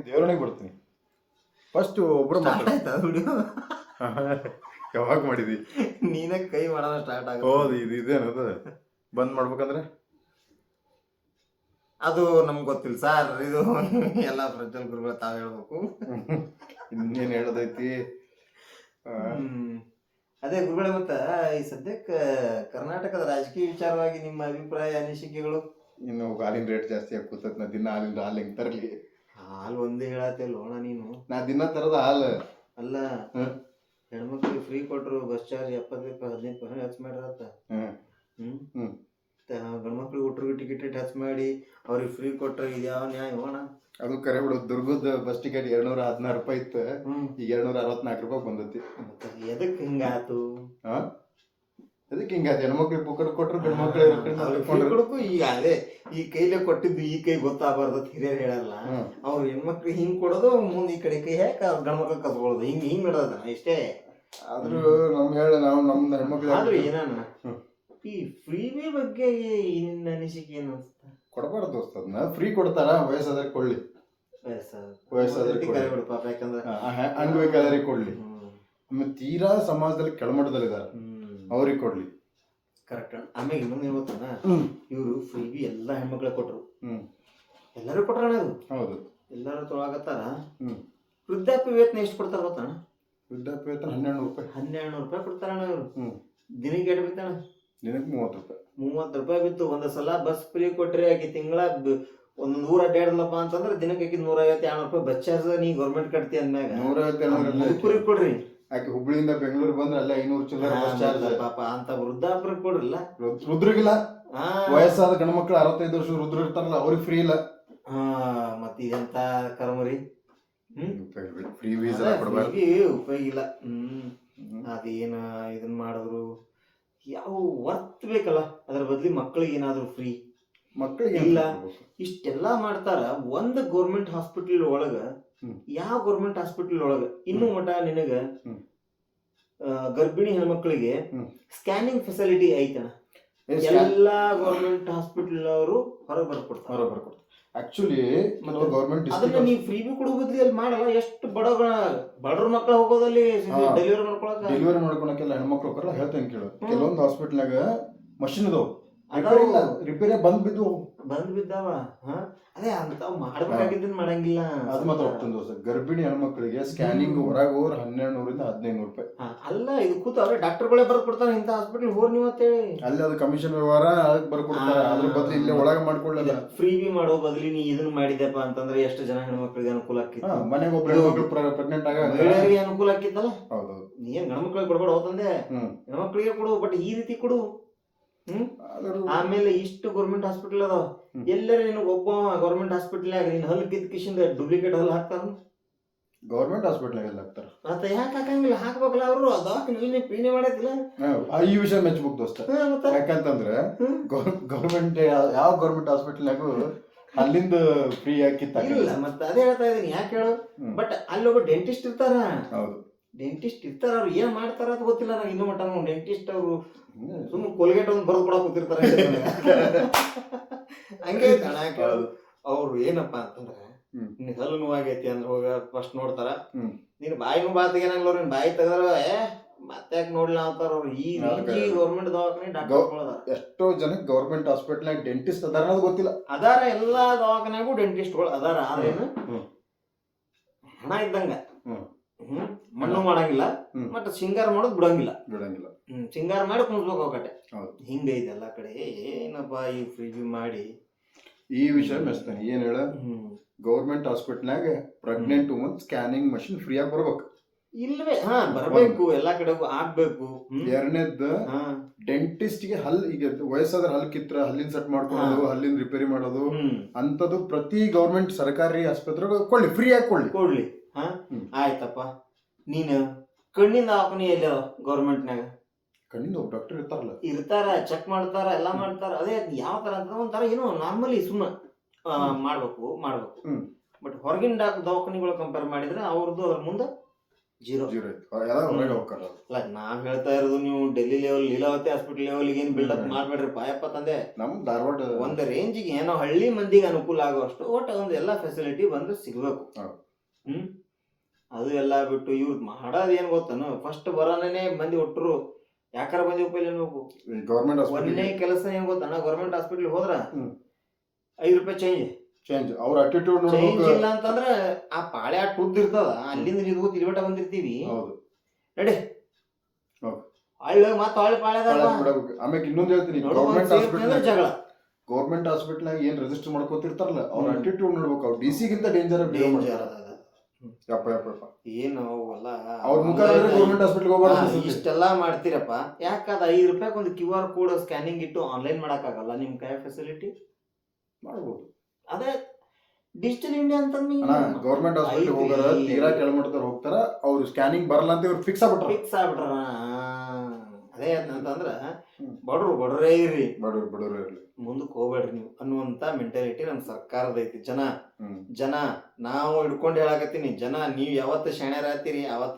ದೇವರಣಿಗೆ ಬರ್ತೀನಿ ಫಸ್ಟ್ ಒಬ್ರು ಆಯ್ತಾ ವಿಡಿಯೋ ಯಾವಾಗ ಮಾಡಿದಿ ನೀನೇ ಕೈ ಮಾಡೋಣ ಸ್ಟಾರ್ಟ್ ಆಗುತ್ತೆ. ಹೌದು ಇದೇನದು ಬಂದ್ ಮಾಡ್ಬೇಕಂದ್ರೆ ಅದು ನಮ್ಗೆ ಗೊತ್ತಿಲ್ಲ ಸರ್, ಇದು ಎಲ್ಲ ಪ್ರಜ್ವಲ್ ಗುರುಗಳು ತಾವ್ ಹೇಳ್ಬೇಕು. ಇನ್ನೇನ್ ಹೇಳೋದೈತಿ. ಅದೇ ಗುರುಗಳೇ, ಮತ್ತ ಈ ಸದ್ಯಕ್ಕೆ ಕರ್ನಾಟಕದ ರಾಜಕೀಯ ವಿಚಾರವಾಗಿ ನಿಮ್ಮ ಅಭಿಪ್ರಾಯ ಅನಿಸಿಕೆಗಳು? ಇನ್ನು ಹಾಲಿನ ರೇಟ್ ಜಾಸ್ತಿ ಆಗಿ ಕೂತತ್. ನಾ ದಿನ ಹಾಲು ಹೆಂಗ್ ತರಲಿ? ಹಾಲು ಒಂದೇ ಹೇಳತ್ತಿಲ್ಲೋಣ ನೀನು. ನಾ ದಿನ ತರದ ಹಾಲು ಅಲ್ಲ, ಹೆಣ್ಮಕ್ಳಿಗೆ ಫ್ರೀ ಕೊಟ್ರು ಬಸ್ ಚಾರ್ಜ್ 70-15% ಹೆಚ್ಚು ಮಾಡ್ರತ್ತ. ಗಂಡ್ಮಕ್ಳಿಗೆ ಹುಟ್ರಿಗೆ ಟಿಕೆಟ್ ಹೆಚ್ಚು ಮಾಡಿ ಅವ್ರಿಗೆ ಫ್ರೀ ಕೊಟ್ರೆ ಇದು ಯಾವ ನ್ಯಾಯ ಹೋಣ? ಅದು ಕರೆ ಬಿಡು. ದುರ್ಗದ ಬಸ್ ಟಿಕೆಟ್ 216 ರೂಪಾಯಿ ಇತ್ತು, ಈಗ 264 ರೂಪಾಯಿ ಬಂದತಿ. ಎದಕ್ ಹಿಂಗಾತು? ಅದಕ್ಕೆ ಹಿಂಗಾಯ್ತು. ಹೆಣ್ಮಕ್ಳಿಗೆ ಪುಕ್ಕಟ್ ಕೊಟ್ರು, ಗಂಡ್ಮಕ್ಳಿಗೆ ಈಗ ಅದೇ ಈ ಕೈಲೇ ಕೊಟ್ಟಿದ್ದು ಈ ಕೈ ಗೊತ್ತಾಗಬಾರ್ದು ಹಿರಿಯರು ಹೇಳಲ್ಲ. ಅವ್ರು ಹೆಣ್ಮಕ್ಳಿಗೆ ಹಿಂಗ್ ಕೊಡೋದು, ಮುಂದೆ ಈ ಕಡೆ ಕೈ ಹಾಕಿ ಗಂಡ್ಮಕ್ಳಿಗೆ ಕಸ್ಕೊಳ್ಳೋದು, ಹಿಂಗ್ ನಡೆದ ಇಷ್ಟೇ. ಆದ್ರೂ ನಾವು ನಮ್ಮ ಹೆಣ್ಮಕ್ಳು ಆದ್ರೂ ಏನಾನ ಈ ಫ್ರೀವೇ ಬಗ್ಗೆ ನಿನ್ನ ಅನಿಸಿಕೆ ಏನು ಅನ್ಸುತ್ತೆ? ಕೊಡಬಾರ್ದು ದೋಸ್ತ. ಅದನ್ನ ಫ್ರೀ ಕೊಡ್ತಾರ, ವಯಸ್ಸಾದ್ರೆ ಕೊಳ್ಳಿ, ವಯಸ್ಸಾದ್ರೆ ಪಾಪ, ಯಾಕಂದ್ರೆ ಅಂಗವಿಕಲರಿಗೆ ಕೊಡ್ಲಿ. ಆಮೇಲೆ ತೀರಾ ಸಮಾಜದಲ್ಲಿ ಕೆಳಮಟ್ಟದಲ್ಲಿದ್ದಾರೆ, ಅವ್ರಿಗೆ ಕೊಡ್ಲಿ. ಕರೆಕ್ಟ್. ಆಮೇಲೆ ಇನ್ನೊಂದು ಏನ್ ಗೊತ್ತಾನ, ಇವರು ಫ್ರೀಬಿ ಎಲ್ಲಾ ಹೆಣ್ಮಕ್ಳ ಕೊಟ್ರು, ಎಲ್ಲರೂ ಕೊಟ್ರಣ. ಅದು ಹೌದು, ಎಲ್ಲರೂ ತೊಳಗತ್ತಾರ. ವೃದ್ಧಾಪ್ಯ ವೇತನ ಎಷ್ಟು ಕೊಡ್ತಾರ ಗೊತ್ತಾನ? ವೃದ್ಧಾಪ್ಯ ವೇತನ 1200 ರೂಪಾಯಿ. 1200 ರೂಪಾಯಿ ಕೊಡ್ತಾರಣ ಇವ್ರು. ದಿನಕ್ಕೆ ಎಷ್ಟು ಬಿತ್ತಾನ? ದಿನಕ್ಕೆ 30 ರೂಪಾಯಿ. 30 ರೂಪಾಯಿ ಬಿತ್ತು. ಒಂದ್ ಸಲ ಬಸ್ ಫ್ರೀ ಕೊಟ್ರಿ, ಆಕಿ ತಿಂಗಳ ಒಂದ್ 100 ಅಡ್ಡಾಡಲಪ್ಪ ಅಂತಂದ್ರೆ ದಿನಕ್ಕೆ 150-200 ರೂಪಾಯಿ ಬಸ್ ಚಾರ್ಜ್ ನೀ ಗೌರ್ಮೆಂಟ್ ಕಟ್ತಿ ಅಂದ್ಮ್ಯಾಗ 150 ಕೊಡ್ರಿ. ಆಕೆ ಹುಬ್ಳಿಯಿಂದ ಬೆಂಗಳೂರು ಬಂದ್ರೆ ಅಲ್ಲ 500 ಚಿಲ್ಲರೆ ಬಸ್ ಚಾರ್ಜ್. ಪಾಪ ಅಂತ ವೃದ್ಧಾಪ್ಯ ಕೊಡ್ರಲ್ಲ. ರುದ್ರಿಗಿಲ್ಲ, ವಯಸ್ಸಾದ ಗಂಡ್ಮಕ್ಳು 65 ವರ್ಷ ರುದ್ರ ಇರ್ತಾರಲ್ಲ, ಅವ್ರಿಗೆ ಫ್ರೀ ಇಲ್ಲ. ಮತ್ತ ಇದೆಂತ ಕರ್ಮರಿ. ಫ್ರೀ ವೀಸಾ ಉಪಯೋಗ ಇಲ್ಲ. ಅದೇನ ಇದನ್ ಮಾಡಿದ್ರು ಯಾವ ವರ್ತ್ ಬೇಕಲ್ಲ, ಅದ್ರ ಬದ್ಲಿ ಮಕ್ಕಳಿಗೆ ಏನಾದ್ರು ಫ್ರೀ. ಮಕ್ಕಳಿಗೆ ಇಲ್ಲ, ಇಷ್ಟೆಲ್ಲಾ ಮಾಡ್ತಾರ. ಒಂದ್ ಗೌರ್ಮೆಂಟ್ ಹಾಸ್ಪಿಟಲ್ ಒಳಗ, ಯಾವ ಗೌರ್ಮೆಂಟ್ ಹಾಸ್ಪಿಟಲ್ ಒಳಗ ಇನ್ನು ಮಟ ನಿನಗ ಗರ್ಭಿಣಿ ಹೆಣ್ಮಕ್ಳಿಗೆ ಸ್ಕ್ಯಾನಿಂಗ್ ಫೆಸಿಲಿಟಿ ಐತಣ? ಎಲ್ಲಾ ಗೌರ್ಮೆಂಟ್ ಹಾಸ್ಪಿಟಲ್ ಅವರು ಹೊರಗೆ ಬರ್ಕೊಡ್ತಾರೆ. ಆಕ್ಚುಲಿ ಗೌರ್ಮೆಂಟ್ ಅದನ್ನ ನೀವು ಫ್ರೀ ಬಿ ಕೊಡೋ ಬದ್ಲಿ ಅಲ್ಲಿ ಮಾಡಲ್ಲ. ಎಷ್ಟು ಬಡವ್ರ ಮಕ್ಳ ಹೋಗೋದಲ್ಲಿ ಡೆಲಿವರಿ ಮಾಡ್ಕೊಳಕ್ಕೆಲ್ಲ ಹೆಣ್ಮಕ್ಳು ಹೋಗ್ತಾರ. ಹೇಳ್ತೇನೆ ಕೇಳು, ಕೆಲವೊಂದು ಹಾಸ್ಪಿಟಲ್ನಾಗ ಮಷಿನ್ ಅದಾವ, ರಿಪೇರಿ ಬಂದ್ ಬಿದ್ದಾವ. ಅದೇ ಅಂತಾವ್ ಮಾಡ್ಬೇಕಾಗಿದ್ದನ್ ಮಾಡಂಗಿಲ್ಲ. ಅದು ಮಾತ್ರ ಹೋಗ್ತಾನೆ ದೋಸ್ತ. ಗರ್ಭಿಣಿ ಹೆಣ್ಮಕ್ಳಿಗೆ ಸ್ಕ್ಯಾನಿಂಗ್ ಹೊರಗೆ ಹೋದ್ರೆ 1200-1500 ರೂಪಾಯಿ. ಅಲ್ಲ, ಇದು ಕೂತ ಅವ್ರೆ ಡಾಕ್ಟರ್ಗಳೇ ಬರ್ಕೊಡ್ತಾರ ಇಂತ ಹಾಸ್ಪಿಟಲ್ ಹೋರ್ ನೀವು ಅಂತೇಳಿ. ಅಲ್ಲಿ ಅದು ಕಮಿಷನ್ ವ್ಯವಹಾರ, ಅದಕ್ಕೆ ಬರ್ಕೊಡ್ತಾರ. ಅದ್ರ ಬದ್ಲಿ ಇಲ್ಲೇ ಒಳಗೆ ಮಾಡ್ಕೊಳ್ಳಲ್ಲ. ಫ್ರೀ ಬಿ ಮಾಡೋ ಬದ್ಲಿ ನೀ ಇದನ್ನ ಮಾಡಿದೆಪ್ಪ ಅಂತಂದ್ರೆ ಎಷ್ಟು ಜನ ಹೆಣ್ಮಕ್ಳಿಗೆ ಅನುಕೂಲ ಆಕಿತ್ತು. ಮನೆಗೆ ಒಬ್ಬರು ಪ್ರೆಗ್ನೆಂಟ್ ಆಗ ಮಹಿಳೆಯರಿಗೆ ಅನುಕೂಲ ಆಕಿತ್ತಲ್ಲ. ಹೌದು, ನೀನ್ ಗಂಡ್ಮಕ್ಳಿಗೆ ಕೊಡ್ಬೇಡ ಹೋತಂದೆ, ಹೆಣ್ಮಕ್ಳಿಗೆ ಕೊಡು. ಬಟ್ ಈ ರೀತಿ ಕೊಡು. ಆಮೇಲೆ ಇಷ್ಟು ಗೌರ್ಮೆಂಟ್ ಹಾಸ್ಪಿಟಲ್ ಅದಾವ. ಎಲ್ಲರೂ ನಿನಗೆ ಒಬ್ಬ ಗೌರ್ಮೆಂಟ್ ಹಾಸ್ಪಿಟಲ್ ನೀನ್ ಹಲ್ ಕಿತ್ ಕಿಶಿಂದ ಡೂಪ್ಲಿಕೇಟ್ ಹಲ್ ಹಾಕ್ತಾರ. ಗೌರ್ಮೆಂಟ್ ಹಾಸ್ಪಿಟಲ್ ಎಲ್ಲ ಹಾಕ್ತಾರ. ಮತ್ತೆ ಯಾಕೆ ಹಾಕಂಗಿಲ್ಲ? ಹಾಕ್ಬೇಕಲ್ಲ. ಅವರು ಅದಕ್ಕೆ ಪೀನೆ ಮಾಡತ್ತಿಲ್ಲ. ಈ ವಿಷಯ ಮೆಚ್ಚಬೇಕು ದೋಸ್ತ. ಯಾಕಂತಂದ್ರೆ ಗೌರ್ಮೆಂಟ್ ಯಾವ ಗೌರ್ಮೆಂಟ್ ಹಾಸ್ಪಿಟಲ್ನಾಗೂ ಅಲ್ಲಿಂದ ಫ್ರೀ ಹಾಕಿಲ್ಲ. ಮತ್ತೆ ಅದೇ ಹೇಳ್ತಾ ಇದೀನಿ, ಯಾಕೆ ಹೇಳು. ಬಟ್ ಅಲ್ಲಿ ಒಬ್ಬ ಡೆಂಟಿಸ್ಟ್ ಇರ್ತಾರ. ಹೌದು, ಡೆಂಟಿಸ್ಟ್ ಇರ್ತಾರ. ಅವ್ರು ಏನ್ ಮಾಡ್ತಾರ ಅಂತ ಗೊತ್ತಿಲ್ಲ ನಂಗೆ ಇನ್ನೂ ಮಟ್ಟ. ಡೆಂಟಿಸ್ಟ್ ಅವರು ಸುಮ್ಮನೆ ಕೋಲ್ಗೇಟ್ ಒಂದು ಬರೆದು ಕೊಡಕ್ ಕೂತಿರ್ತಾರೆ. ಹಂಗೆ ಕೇಳೋದು. ಅವ್ರು ಏನಪ್ಪಾ ಅಂತಂದ್ರೆ, ನಿನ್ ಹಲ್ಲು ನೋವಾಗೈತಿ ಅಂದ್ರೆ ಹೋಗ ಫಸ್ಟ್ ನೋಡ್ತಾರ. ನೀನ್ ಬಾಯಿ ನೋವು ತೆಗಿಯಂಗಿಲ್ಲ. ನೀನ್ ಬಾಯಿ ತೆಗದ್ರ ಮತ್ತೆ ಯಾಕೆ ನೋಡ್ಲಿಲ್ಲ ಅಂತಾರ ಅವ್ರು. ಈ ಗೌರ್ಮೆಂಟ್ ದವಾಖಾನೆ ಡಾಕ್ಟರ್ ಎಷ್ಟೋ ಜನಕ್ಕೆ ಗೌರ್ಮೆಂಟ್ ಹಾಸ್ಪಿಟಲ್ ಡೆಂಟಿಸ್ಟ್ ಅದಾರ ಅನ್ನೋದು ಗೊತ್ತಿಲ್ಲ. ಅದಾರ, ಎಲ್ಲಾ ದವಾಖಾನ್ಯಾಗೂ ಡೆಂಟಿಸ್ಟ್ಗಳು ಅದಾರ. ಆದ್ರೇನು ಹಣ ಇದ್ದಂಗ ಮಣ್ಣು ಮಾಡಂಗಿಲ್ಲ, ಮತ್ತೆ ಸಿಂಗಾರ ಮಾಡೋದು ಬಿಡಂಗಿಲ್ಲ. ಸಿಂಗಾರ ಮಾಡಿ ಕುಣಿಸ್ಬೇಕು ಅವಕಟ್ಟೆ. ಹಿಂಗೈತೆ ಎಲ್ಲಾ ಕಡೆ. ಏನಪ್ಪಾ ಈ ಫ್ರೀ ಮಾಡಿ ಈ ವಿಷಯ ಮೆಚ್ತಾನೆ. ಏನ್ ಹೇಳ, ಗೌರ್ಮೆಂಟ್ ಹಾಸ್ಪಿಟಲ್ನಾಗ pregnant woman scanning machine free ಆಗಿ ಬರ್ಬೇಕು. ಇಲ್ವೇ? ಬರ್ಬೇಕು, ಎಲ್ಲಾ ಕಡೆಗೂ ಆಗ್ಬೇಕು. ಎರಡನೇದ್ದು, ಡೆಂಟಿಸ್ಟ್ ಗೆ ಈಗ ವಯಸ್ಸಾದ್ರೆ ಹಲ್ ಕಿತ್ರ ಹಲ್ಲಿನ ಸೆಟ್ ಮಾಡ್ಕೊಳ್ಳೋದು, ಹಲ್ಲಿನ ರಿಪೇರಿ ಮಾಡೋದು ಅಂತದ್ದು ಪ್ರತಿ ಗೌರ್ಮೆಂಟ್ ಸರ್ಕಾರಿ ಆಸ್ಪತ್ರೆ ಕೊಳ್ಳಿ, ಫ್ರೀ ಆಗಿ ಕೊಡ್ಲಿ. ಆಯ್ತಪ್ಪ. ನೀನು ಕಣ್ಣಿನ ದವಾಖಾನೆ ಎಲ್ಲಿ ಗೌರ್ಮೆಂಟ್ನಾಗ? ಕಣ್ಣಿಂದ ಒಬ್ಬ ಡಾಕ್ಟರ್ ಇರ್ತಾರ, ಚೆಕ್ ಮಾಡ್ತಾರ, ಎಲ್ಲಾ ಮಾಡ್ತಾರ. ಅದೇ ಯಾವ ತರ ಅಂತ ಒಂಥರ ಏನೋ ನಾರ್ಮಲಿ ಸುಮ್ಮನೆ ಮಾಡ್ಬೇಕು. ಬಟ್ ಹೊರಗಿನ ದವಾಖಾನೆಗಳು ಕಂಪೇರ್ ಮಾಡಿದ್ರೆ ಅವ್ರದ್ದು ಅದ್ರ ಮುಂದೆ ಜೀರೋ ಎಲ್ಲ ಹೊರಗೆ ಹೋಗ್ತಾರ. ಅಲ್ಲ ನಾವ್ ಹೇಳ್ತಾ ಇರೋದು ನೀವು ಡೆಲ್ಲಿ ಲೆವೆಲ್ ಲೀಲಾವತಿ ಹಾಸ್ಪಿಟಲ್ ಲೆವೆಲ್ಗೆ ಏನ್ ಬಿಲ್ಡಪ್ ಮಾಡ್ಬೇಡ್ರಿ ಪಾಯಪ್ಪ ತಂದೆ. ನಮ್ ಧಾರವಾಡ ಒಂದ್ ರೇಂಜಿಗೆ ಏನೋ ಹಳ್ಳಿ ಮಂದಿಗೆ ಅನುಕೂಲ ಆಗುವಷ್ಟು ಒಟ್ಟು ಒಂದ್ ಎಲ್ಲಾ ಫೆಸಿಲಿಟಿ ಬಂದ್ರೆ ಸಿಗ್ಬೇಕು. ಅದು ಎಲ್ಲಾ ಬಿಟ್ಟು ಇವ್ರು ಮಾಡೋದ್ ಏನ್ ಗೊತ್ತನು, ಫಸ್ಟ್ ಬರೋನೇ ಮಂದಿ ಒಟ್ಟರು ಯಾಕಾರ ಬಂದಿ ಉಪಯೋಗ ಅನ್ಬೇಕು. ಗೌರ್ಮೆಂಟ್ ಒಂದನೇ ಕೆಲಸ ಏನ್ ಗೊತ್ತಣ್ಣ, ಗೌರ್ಮೆಂಟ್ ಹಾಸ್ಪಿಟಲ್ ಹೋದ್ರ 5 ರೂಪಾಯಿ ಚೇಂಜ್. ಅವ್ರ ಅಟಿಟ್ಯೂಡ್ ಚೇಂಜ್ ಇಲ್ಲ ಅಂತಂದ್ರ ಆ ಪಾಳೆ ಆ ಟುದ್ ಇರ್ತದ, ಅಲ್ಲಿಂದ ನೀವು ತಿರುಗಟ ಬಂದಿರ್ತೀವಿ ನಡಿ ಮತ್ತ ಹೊಳ್ಳಿ ಪಾಳ್ಯದಾಗ. ಆಮೇಲೆ ಇನ್ನೊಂದ್ ಹೇಳ್ತೀನಿ, ಜಗಳ ಗೌರ್ಮೆಂಟ್ ಹಾಸ್ಪಿಟಲ್ ಏನ್ ರಿಜಿಸ್ಟರ್ ಮಾಡ್ಕೋತಿರ್ತಾರಲ್ಲ ಅವ್ರ ಅಟಿಟ್ಯೂಡ್ ನೋಡ್ಬೇಕು. ಅವ್ರು ಡಿ ಸಿ ಗಿಂತ ಡೇಂಜರ್ ಏನು ಅವ್ರ ಮುಖ ಗೌರ್ಮೆಂಟ್ ಹಾಸ್ಪಿಟಲ್ ಹೋಗ್ಬಾರ್ದು. ಇಷ್ಟೆಲ್ಲಾ ಮಾಡ್ತೀರಪ್ಪ, ಯಾಕದ 5 ರೂಪಾಯಿ ಒಂದು QR ಕೋಡ್ ಸ್ಕ್ಯಾನಿಂಗ್ ಇಟ್ಟು ಆನ್ಲೈನ್ ಮಾಡಕ್ ಆಗಲ್ಲ ನಿಮ್ ಕೈ ಫೆಸಿಲಿಟಿ ಮಾಡ್ಬೋದು. ಅದೇ ಡಿಜಿಟಲ್ ಇಂಡಿಯಾ ಅಂತ ಗೌರ್ಮೆಂಟ್ ಹಾಸ್ಪಿಟಲ್ ಹೋಗಾರ ತೀರಾ ಕೆಳಮಟ್ಟದವ್ರು ಹೋಗ್ತಾರ, ಅವ್ರು ಸ್ಕ್ಯಾನಿಂಗ್ ಬರಲ್ಲ ಅಂತ ಇವ್ರು ಫಿಕ್ಸ್ ಆಗ್ಬಿಟ್ರ. ಅದೇ ಅಂತಂದ್ರ ಬಡವ್ರೇ ಇರ್ರಿ, ಬಡವ್ರು ಇರ್ಲಿ, ಮುಂದಕ್ಕೆ ಹೋಗ್ಬೇಡ್ರಿ ನೀವು ಅನ್ನುವಂತ ಮೆಂಟಾಲಿಟಿ ನಮ್ ಸರ್ಕಾರದ ಐತಿ. ಜನ ನಾವು ಹಿಡ್ಕೊಂಡು ಹೇಳಕತ್ತೀನಿ, ಜನ ನೀವ್ ಯಾವತ್ತ ಶಾಣ್ಯರಾಗ್ತೀರಿ ಅವತ್ತ